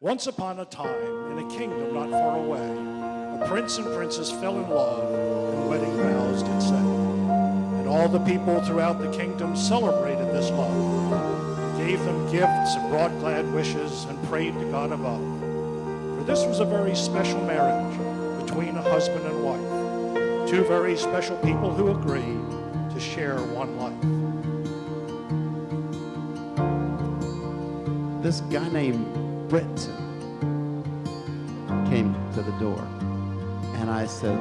Once upon a time, in a kingdom not far away, a prince and princess fell in love, and wedding vows did say. And all the people throughout the kingdom celebrated this love, gave them gifts and brought glad wishes, and prayed to God above. For this was a very special marriage between a husband and wife, two very special people who agreed to share one life. This guy named Britton came to the door, and I said,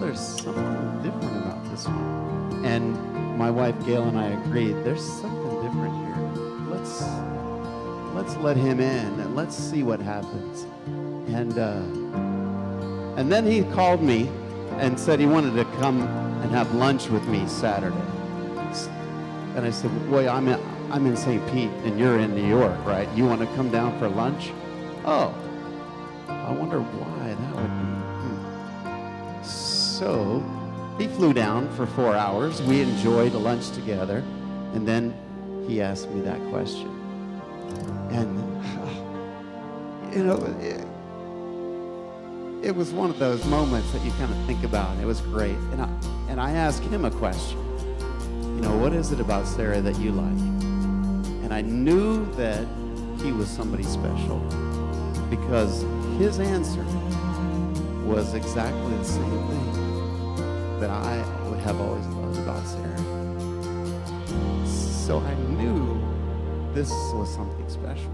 there's something different about this one. And my wife Gail and I agreed, there's something different here. Let's let him in and let's see what happens. And then he called me and said he wanted to come and have lunch with me Saturday. And I said, boy, I'm in St. Pete and you're in New York, right? You want to come down for lunch? Oh, I wonder why that would be. So he flew down for 4 hours. We enjoyed a lunch together. And then he asked me that question. And, it was one of those moments that you kind of think about. It was great. And I asked him a question. What is it about Sarah that you like? And I knew that he was somebody special because his answer was exactly the same thing that I would have always loved about Sarah. So I knew this was something special.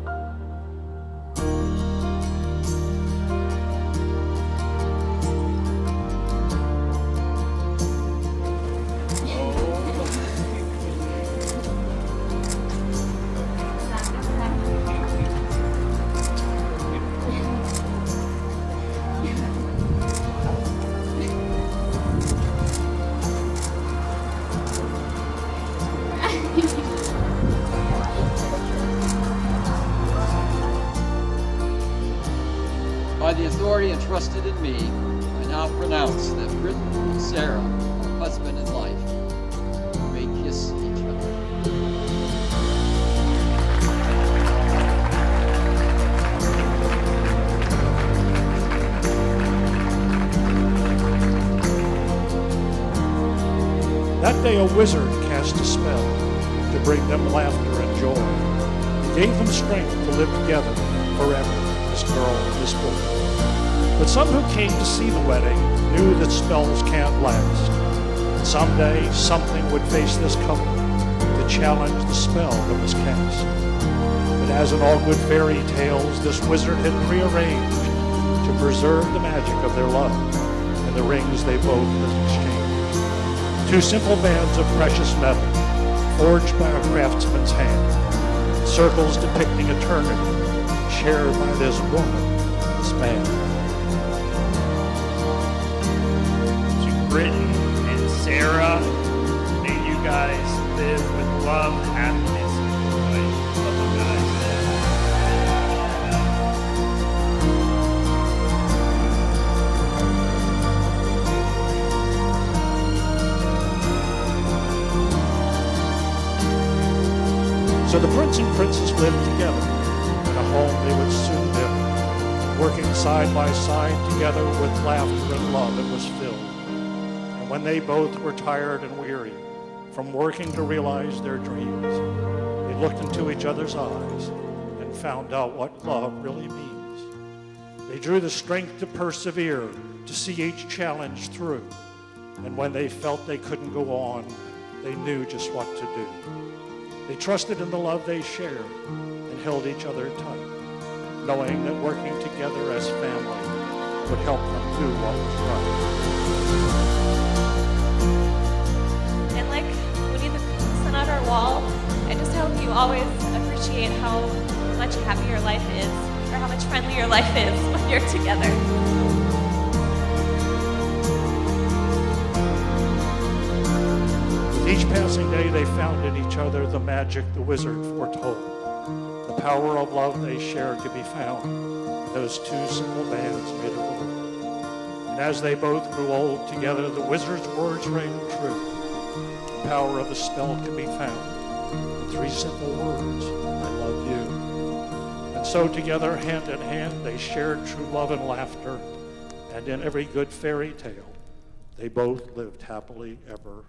By the authority entrusted in me, I now pronounce that Britton and Sarah are husband and life. You may kiss each other. That day a wizard cast a spell to bring them laughter and joy. He gave them strength to live together forever, this girl and this boy. But some who came to see the wedding knew that spells can't last. And someday something would face this couple to challenge the spell that was cast. But as in all good fairy tales, this wizard had prearranged to preserve the magic of their love and the rings they both had exchanged. Two simple bands of precious metal, forged by a craftsman's hand, circles depicting eternity, shared by this woman, this man. To Britton and Sarah, may you guys live with love, happiness, and joy. Love you guys. So the prince and princess lived together in a home they would soon build, working side by side together with laughter and love it was filled. And when they both were tired and weary from working to realize their dreams, they looked into each other's eyes and found out what love really means. They drew the strength to persevere, to see each challenge through. And when they felt they couldn't go on, they knew just what to do. They trusted in the love they shared and held each other tight, knowing that working together as family would help them do what was right. And like Winnie the Pooh on our wall, I just hope you always appreciate how much happier your life is, or how much friendlier your life is when you're together. Each passing day they found in each other the magic the wizard foretold. The power of love they shared could be found in those two simple bands made of wood. And as they both grew old together, the wizard's words rang true. The power of the spell could be found in three simple words: I love you. And So together, hand in hand, they shared true love and laughter, and in every good fairy tale, they both lived happily ever